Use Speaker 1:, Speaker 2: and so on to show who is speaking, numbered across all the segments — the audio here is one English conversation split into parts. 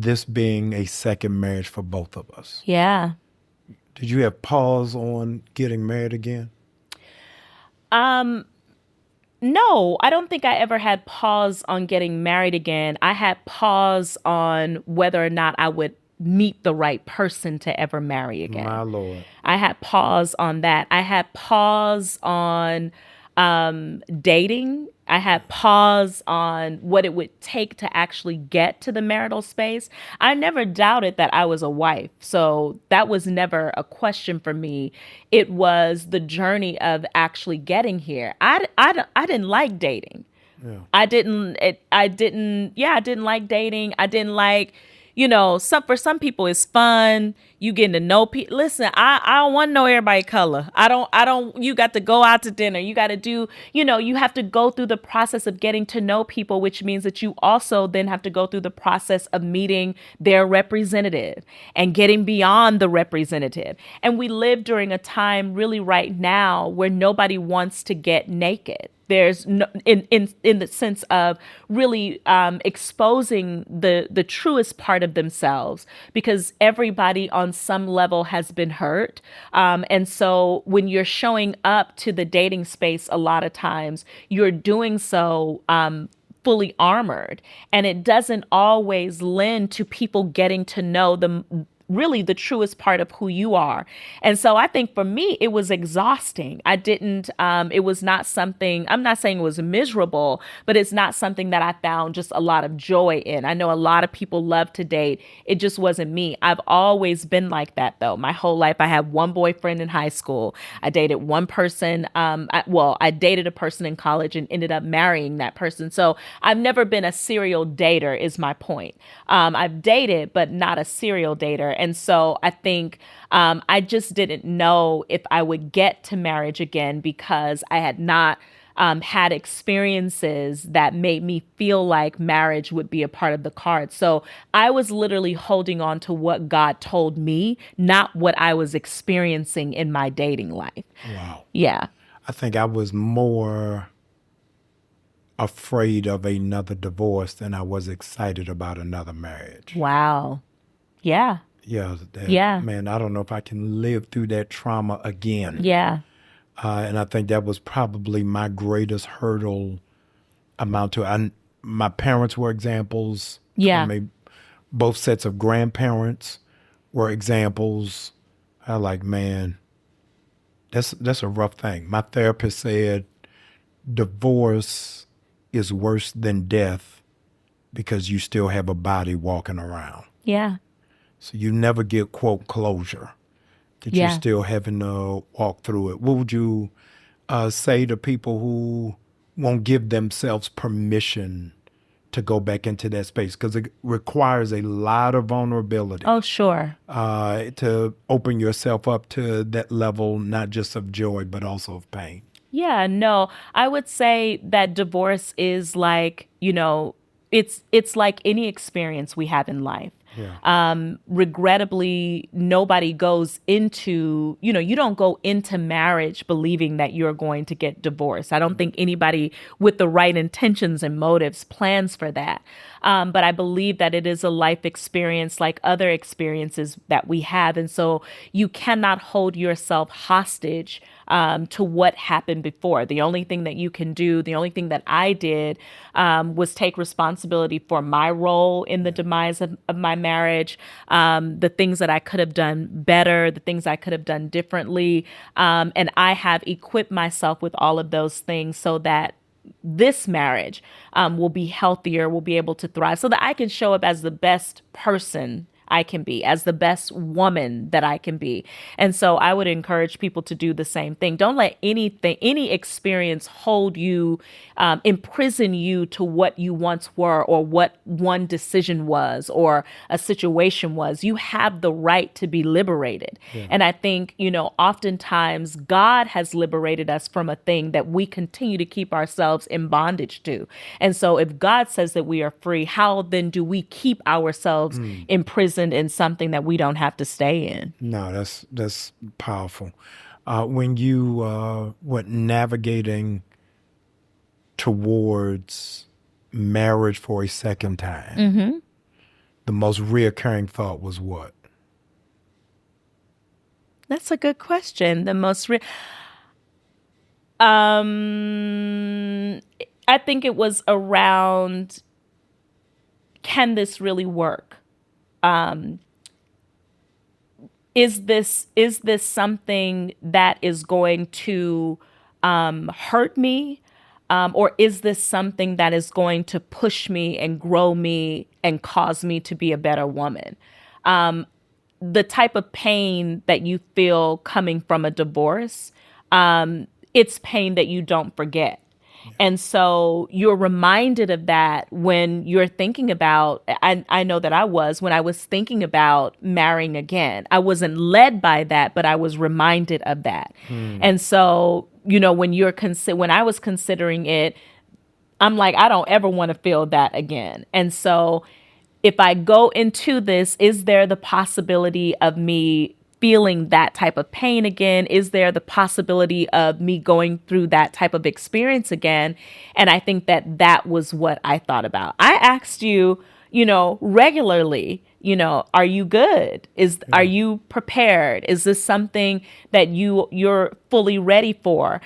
Speaker 1: this being a second marriage for both of us.
Speaker 2: Yeah.
Speaker 1: Did you have pause on getting married again?
Speaker 2: No, I don't think I ever had pause on getting married again. I had pause on whether or not I would meet the right person to ever marry
Speaker 1: My
Speaker 2: again.
Speaker 1: Lord.
Speaker 2: I had pause on that. I had pause on dating. I had pause on what it would take to actually get to the marital space. I never doubted that I was a wife. So that was never a question for me. It was the journey of actually getting here. I didn't like dating.
Speaker 1: Yeah.
Speaker 2: I didn't like dating. I didn't like, for some people it's fun. You getting to know people. Listen, I don't want to know everybody color. You got to go out to dinner. You got to do, you have to go through the process of getting to know people, which means that you also then have to go through the process of meeting their representative and getting beyond the representative. And we live during a time really right now where nobody wants to get naked. There's no, in the sense of really exposing the truest part of themselves, because everybody on some level has been hurt. And so when you're showing up to the dating space, a lot of times you're doing so fully armored, and it doesn't always lend to people getting to know really the truest part of who you are. And so I think for me, it was exhausting. It was not something, I'm not saying it was miserable, but it's not something that I found just a lot of joy in. I know a lot of people love to date. It just wasn't me. I've always been like that though. My whole life, I had one boyfriend in high school. I dated one person. I dated a person in college and ended up marrying that person. So I've never been a serial dater is my point. I've dated, but not a serial dater. And so I think I just didn't know if I would get to marriage again because I had not had experiences that made me feel like marriage would be a part of the cards. So I was literally holding on to what God told me, not what I was experiencing in my dating life.
Speaker 1: Wow.
Speaker 2: Yeah.
Speaker 1: I think I was more afraid of another divorce than I was excited about another marriage.
Speaker 2: Wow. Yeah.
Speaker 1: Yeah.
Speaker 2: Yeah.
Speaker 1: Man, I don't know if I can live through that trauma again.
Speaker 2: Yeah.
Speaker 1: And I think that was probably my greatest hurdle my parents were examples.
Speaker 2: Yeah.
Speaker 1: Both sets of grandparents were examples. I like, man, that's a rough thing. My therapist said divorce is worse than death because you still have a body walking around.
Speaker 2: Yeah.
Speaker 1: So you never get, quote, closure, that you're still having to walk through it. What would you say to people who won't give themselves permission to go back into that space? Because it requires a lot of vulnerability.
Speaker 2: Oh, sure.
Speaker 1: To open yourself up to that level, not just of joy, but also of pain.
Speaker 2: Yeah, no, I would say that divorce is like, it's like any experience we have in life.
Speaker 1: Yeah.
Speaker 2: Regrettably, nobody goes into, you don't go into marriage believing that you're going to get divorced. I don't think anybody with the right intentions and motives plans for that. But I believe that it is a life experience like other experiences that we have. And so you cannot hold yourself hostage to what happened before. The only thing that you can do, the only thing that I did was take responsibility for my role in the demise of my marriage, the things that I could have done better, the things I could have done differently. And I have equipped myself with all of those things so that this marriage will be healthier, will be able to thrive, so that I can show up as the best person I can be, as the best woman that I can be. And so I would encourage people to do the same thing. Don't let any experience hold you, imprison you to what you once were or what one decision was or a situation was. You have the right to be liberated. Yeah. And I think, oftentimes God has liberated us from a thing that we continue to keep ourselves in bondage to. And so if God says that we are free, how then do we keep ourselves imprisoned in something that we don't have to stay in?
Speaker 1: No, that's powerful. When you were navigating towards marriage for a second time, the most reoccurring thought was what?
Speaker 2: That's a good question. I think it was around, can this really work? Is this something that is going to hurt me? Or is this something that is going to push me and grow me and cause me to be a better woman? The type of pain that you feel coming from a divorce, it's pain that you don't forget. And so you're reminded of that when you're thinking about, I know that when I was thinking about marrying again. I wasn't led by that, but I was reminded of that. And so, when when I was considering it, I'm like, I don't ever want to feel that again. And so if I go into this, is there the possibility of me feeling that type of pain again? Is there the possibility of me going through that type of experience again? And I think that was what I thought about. I asked you, regularly, are you good? Are you prepared? Is this something that you're fully ready for?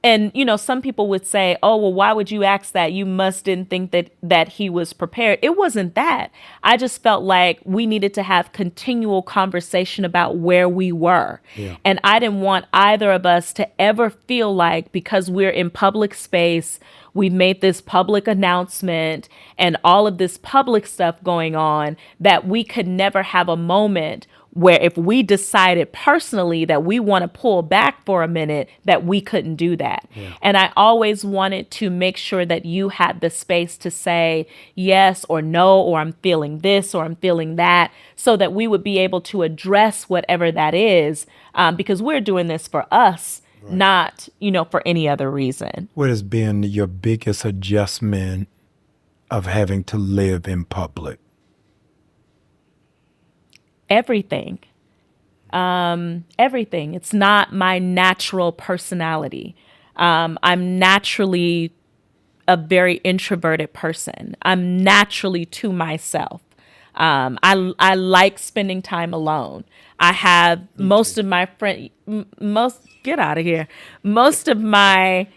Speaker 2: And some people would say, oh, well, why would you ask that? You must didn't think that he was prepared. It wasn't that. I just felt like we needed to have continual conversation about where we were. Yeah. And I didn't want either of us to ever feel like, because we're in public space, we've made this public announcement and all of this public stuff going on, that we could never have a moment where if we decided personally that we want to pull back for a minute, that we couldn't do that. Yeah. And I always wanted to make sure that you had the space to say yes or no, or I'm feeling this or I'm feeling that, so that we would be able to address whatever that is, because we're doing this for us. Right. Not, for any other reason.
Speaker 1: What has been your biggest adjustment of having to live in public?
Speaker 2: Everything. Everything. It's not my natural personality. I'm naturally a very introverted person. I'm naturally to myself. I like spending time alone. I have most of my get out of here. Most of my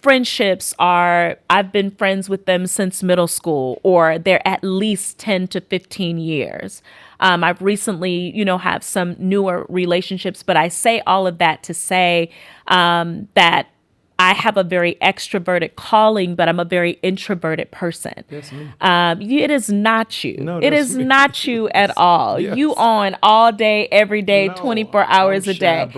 Speaker 2: friendships I've been friends with them since middle school, or they're at least 10 to 15 years. I've recently, have some newer relationships, but I say all of that to say that I have a very extroverted calling, but I'm a very introverted person. That's me. It is not you. No, it is me. Not you at all. Yes. You on all day, every day, 24 hours a day.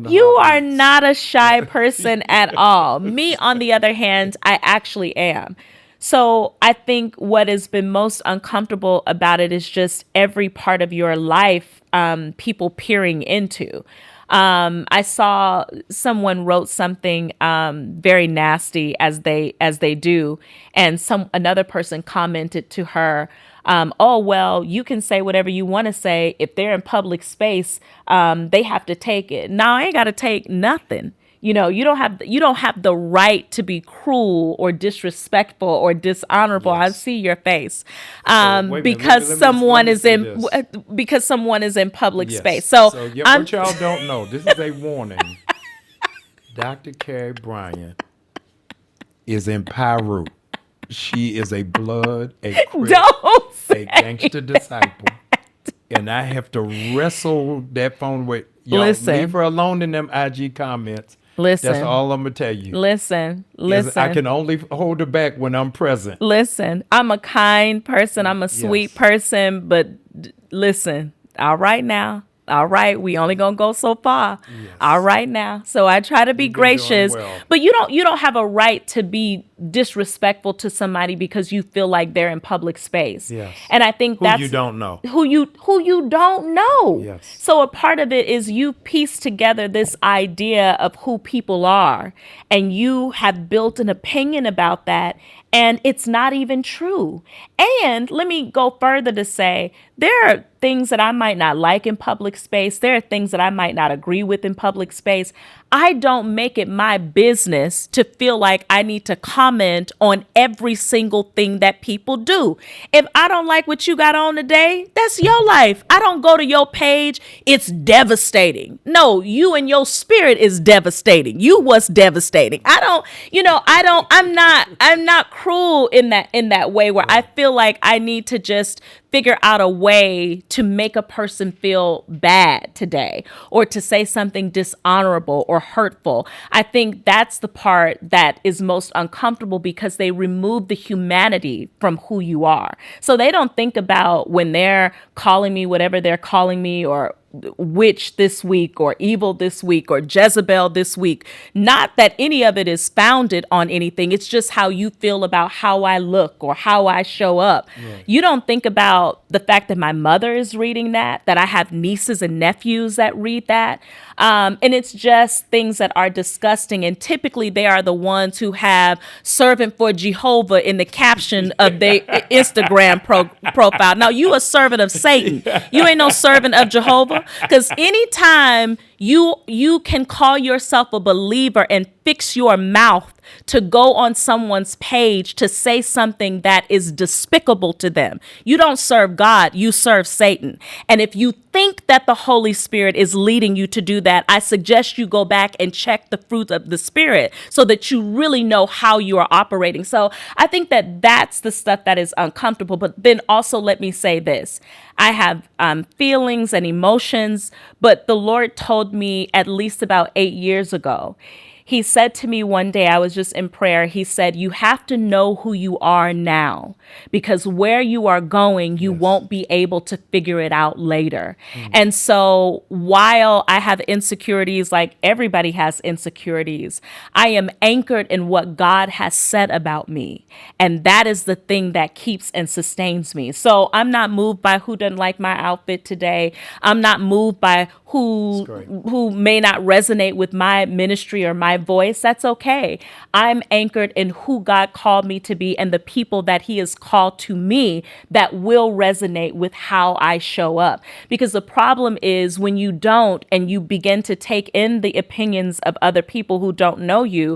Speaker 2: You are not a shy person at all. Me, on the other hand, I actually am. So I think what has been most uncomfortable about it is just every part of your life, people peering into. I saw someone wrote something very nasty, as they do, and another person commented to her, oh, well, you can say whatever you want to say. If they're in public space, they have to take it. No, I ain't got to take nothing. You don't have the right to be cruel or disrespectful or dishonorable. Yes. I see your face. Because someone is in public space. So
Speaker 1: what y'all don't know, this is a warning. Dr. Karri Bryant is in Peru. She is a blood, a gangster disciple. And I have to wrestle that phone with y'all.
Speaker 2: Listen.
Speaker 1: Leave her alone in them IG comments.
Speaker 2: Listen.
Speaker 1: That's all I'm going to tell you.
Speaker 2: Listen.
Speaker 1: I can only hold her back when I'm present.
Speaker 2: Listen, I'm a kind person. I'm a sweet person. But listen, all right now. All right, we only gonna go so far. Yes. All right now. So I try to be gracious, but you don't have a right to be disrespectful to somebody because you feel like they're in public space. Yes. And I think that's
Speaker 1: who you don't know.
Speaker 2: Who you don't know.
Speaker 1: Yes.
Speaker 2: So a part of it is you piece together this idea of who people are, and you have built an opinion about that. And it's not even true. And let me go further to say, there are things that I might not like in public space. There are things that I might not agree with in public space. I don't make it my business to feel like I need to comment comment on every single thing that people do. If I don't like what you got on today, that's your life. I don't go to your page. It's devastating. No, you and your spirit is devastating. You was devastating. I'm not cruel in that way where I feel like I need to just figure out a way to make a person feel bad today or to say something dishonorable or hurtful. I think that's the part that is most uncomfortable because they remove the humanity from who you are. So they don't think about when they're calling me whatever they're calling me, or witch this week or evil this week or Jezebel this week. Not that any of it is founded on anything. It's just how you feel about how I look or how I show up. Right. You don't think about the fact that my mother is reading that I have nieces and nephews that read that. And it's just things that are disgusting. And typically they are the ones who have servant for Jehovah in the caption of their Instagram profile. Now, you a servant of Satan. You ain't no servant of Jehovah. Because anytime you can call yourself a believer and fix your mouth to go on someone's page to say something that is despicable to them, you don't serve God, you serve Satan. And if you think that the Holy Spirit is leading you to do that, I suggest you go back and check the fruit of the Spirit so that you really know how you are operating. So I think that that's the stuff that is uncomfortable. But then also let me say this. I have feelings and emotions, but the Lord told me at least about 8 years ago. He said to me one day, I was just in prayer. He said, you have to know who you are now, because where you are going, you won't be able to figure it out later. And so while I have insecurities, like everybody has insecurities, I am anchored in what God has said about me. And that is the thing that keeps and sustains me. So I'm not moved by who doesn't like my outfit today. I'm not moved by who may not resonate with my ministry or my voice. That's okay. I'm anchored in who God called me to be and the people that he has called to me that will resonate with how I show up. Because the problem is when you don't and you begin to take in the opinions of other people who don't know you,